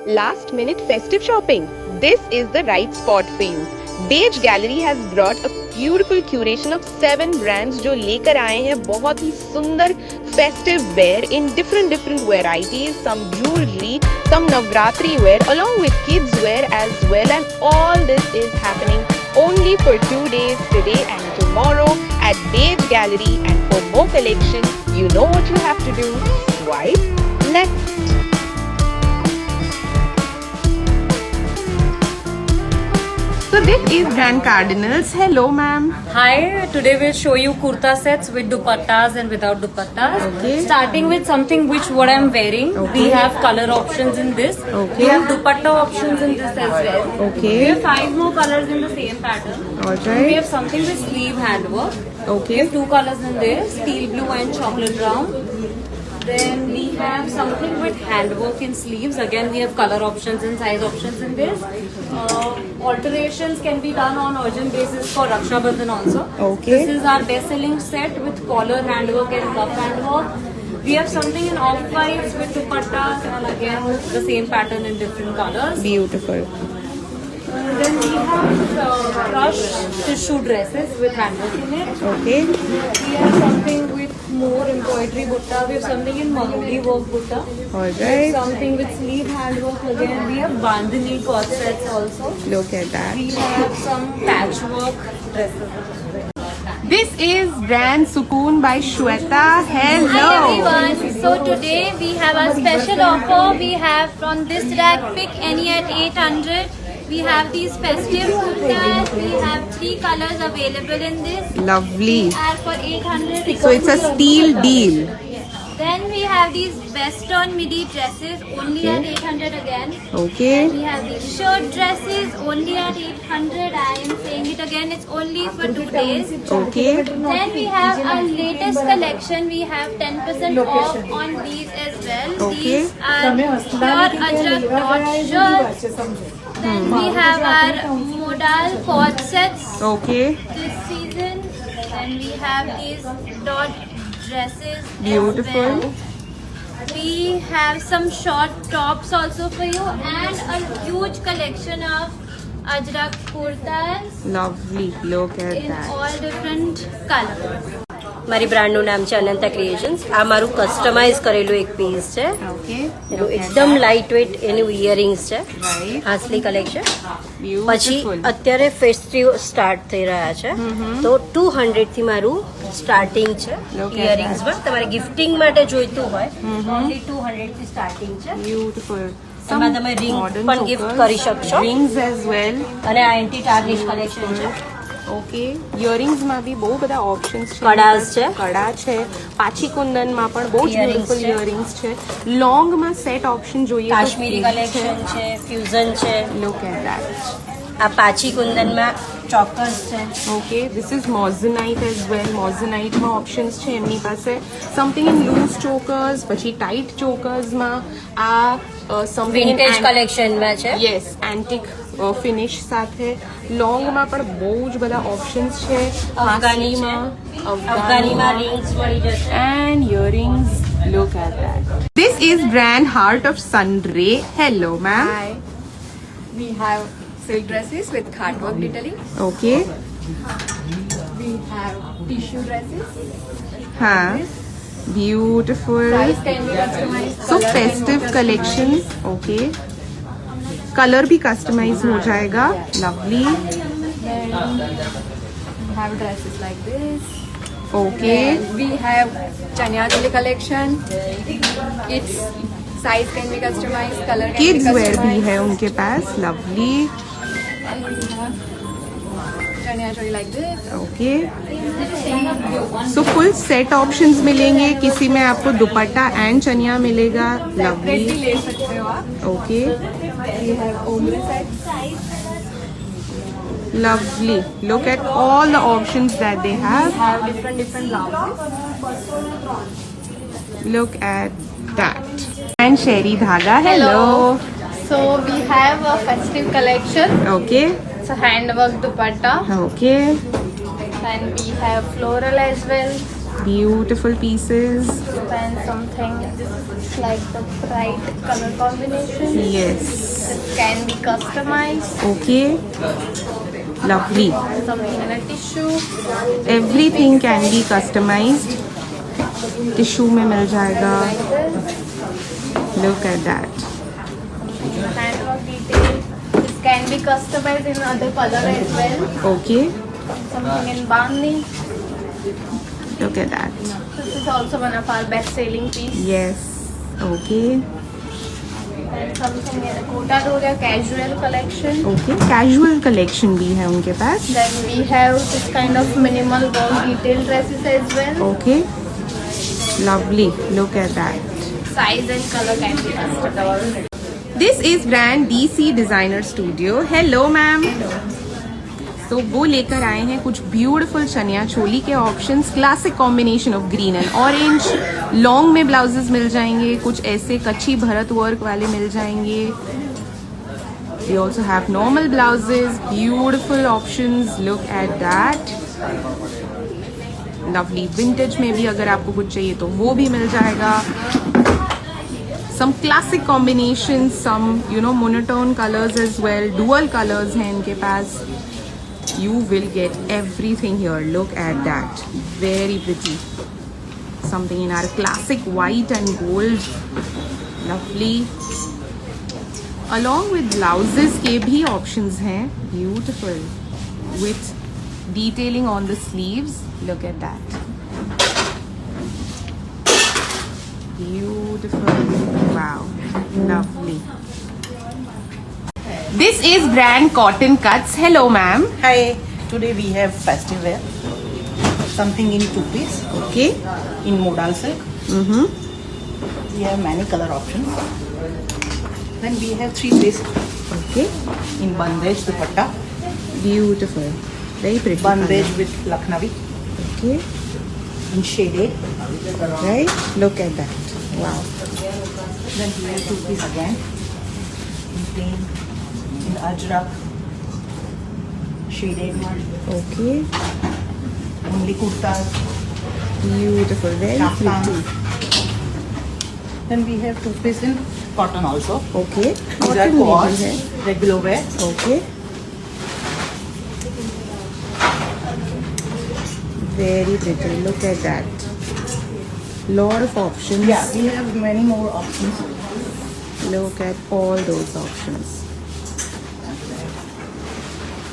Last minute festive shopping? This is the right spot for you. Dej Gallery has brought a beautiful curation of 7 brands जो लेकर आए हैं बहुत ही सुंदर festive wear in different varieties, some jewelry, some Navratri wear along with kids wear as well, and all this is happening only for 2 days, today and tomorrow at Dej Gallery. And for more collection, you know what you have to do. Swipe left. So this is brand Cardinals. Hello ma'am. Hi, today we'll show you kurta sets with dupattas and without dupattas. Okay. Starting with something what I'm wearing. Okay. We have color options in this. Okay. We have dupatta options in this as well. Okay. We have 5 more colors in the same pattern. Alright. We have something with sleeve handwork. We Okay. have 2 colors in there, steel blue and chocolate brown. Then we have something with handwork in sleeves. Again, we have color options and size options in this. Alterations can be done on urgent basis for Raksha Bandhan also. Okay. This is our best-selling set with collar handwork and cuff handwork. We have something in off-whites with dupattas and again the same pattern in different colors. Beautiful. Then we have rush tissue dresses with handwork in it. Okay. We have something with more embroidery butta. We have something in Mahogany work butta. Alright. Something with sleeve handwork again. We have bandhani cord sets also. Look at that. We have some patchwork dresses. This is brand Sukoon by Shweta. Hello. Hi everyone. So today we have a special offer. We have from this rack, pick any at 800. We have these festive kurtas. We have 3 colors available in this. Lovely. Are for 800. So it's a steal deal. Then we have these western midi dresses only at 800 again. Okay. We have these shirt dresses only at 800. I am saying it again. It's only for 2 days. Okay. Then we have our latest collection. We have 10% off on these as well. Okay. These are pure Ajrak dot shirts. Then we have our modal cord sets Okay. this season. Then we have these dot dresses. Beautiful. As well. We have some short tops also for you and a huge collection of Ajrak kurtas Lovely. Look at in that. all different colors. મારી બ્રાન્ડનું નામ છે Ananta creations. આ મારું customise કરેલું એક piece છે. Okay. એનું એકદમ લાઇટ વેઇટ એનું ઇયરિંગ્સ છે. Right. હાસલી કલેક્શન. પછી Beautiful. અત્યારે ફેસ્ટિવ સ્ટાર્ટ થઈ રહ્યા છે તો 200 થી મારું સ્ટાર્ટિંગ છે Look at ઇયરિંગ્સમાં. તમારે ગિફ્ટિંગ માટે જોઈતું હોય ઓનલી 200 થી સ્ટાર્ટિંગ છે. Beautiful. એમાં તમે રિંગ modern પણ ગિફ્ટ chokers, કરી શકશો. Rings as well. અને આ એન્ટી ટાર્નિશ કલેક્શન છે. ઓકે. ઇયરિંગ્સ માં બી બહુ બધા ઓપ્શન્સ છે. કડાસ છે. કડા છે. પાછી કુંદન માં પણ બહુ જ Earrings બ્યુટીફુલ છે. ઇયરિંગ્સ છે. લોંગ માં સેટ ઓપ્શન જોઈએ તો કાશ્મીરી silk કલેક્શન છે, ફ્યુઝન છે. Look at that. આ પાછી કુંદનમાં ચોકર્સ છે. Okay, this is moissanite as well. Moissanite માં ઓપ્શન્સ છે એમની પાસે. Something in loose chokers, પછી tight chokers માં આ something in વિન્ટેજ કલેક્શનમાં છે. yes, antique ફિનિશ સાથે. લોંગ માં પણ બહુ જ બધા ઓપ્શન્સ છે. અફઘાની છે. અફઘાનીમાં રિંગ્સ મળી જશે. and earrings. Look at that. This is brand Heart of Sunray. Hello ma'am. Hi. We have silk dresses with card work detailing. Okay. We have tissue dresses. हाँ. Beautiful. Size can be customized. So color festive can be collections. Okay. Colour भी customise हो जाएगा. Lovely. Then we have dresses like this. Okay. Then we have chanya choli collection. Its size can be customized. Color can kids be wear भी customized. है उनके पास. Lovely. And we have chanya choli like this. Okay. So full set options मिलेंगे. किसी में आपको दुपट्टा and चनिया मिलेगा. Separately Lovely. ले सकते हो आप. Okay. We have ombre sets. Lovely. Look at all the options that they have. Have different blouses. Look at that. And Sherry Dhaga. Hello. So we have a festive collection. Okay. It's a handwork dupatta Okay. and we have floral as well. Beautiful pieces. And something like the bright color combination. Yes. This can be customized. Okay. Lovely. Something in a tissue. Everything can be customized. Tissue में मिल जाएगा. Look at that. Handwork detail. This can be customized in other color as well. Okay. Something in bandi. Look at that. This is also one of our best-selling piece. Yes. Okay. And something in a Kota Dora casual collection. Okay. Casual collection भी है उनके पास. Then we have this kind of minimal ball detail dresses as well. Okay. Lovely. Look at that. Size and color can be customized. This is brand DC Designer Studio. Hello ma'am. तो वो लेकर आए हैं कुछ beautiful chaniya choli के options. Classic combination of green and orange. Long में blouses मिल जाएंगे. कुछ ऐसे कच्ची भरत वर्क वाले मिल जाएंगे. We also have normal blouses. Beautiful options. Look at that. Lovely. Vintage में भी अगर आपको कुछ चाहिए तो वो भी मिल जाएगा. Some classic combinations, some monotone colors as well. Dual colors हैं इनके पास. You will get everything here. Look at that. Very pretty. Something in our classic white and gold. Lovely. Along with blouses के भी options हैं. Beautiful. With detailing on the sleeves. Look at that. Beautiful. Wow. Lovely. This is brand Cotton Cuts. Hello ma'am. Hi, today we have festive wear. Something in two-piece, Okay. in modal silk. We have many color options. Then we have three-piece Okay. in bandage dupatta, Beautiful. Very pretty. bandage color. with Lucknowi, Okay. in shaded. Right. Look at that. Wow. Then we have two-piece again, in plain, in ajrak, shaded one, Okay. only kurtas, Beautiful. Very kaftan. pretty. Then we have two-piece in cotton also. Okay. These are Cotton में भी coats, है. regular wear. Okay. Very pretty. Look at that. Lot of options. Yeah, we have many more options. Look at all those options.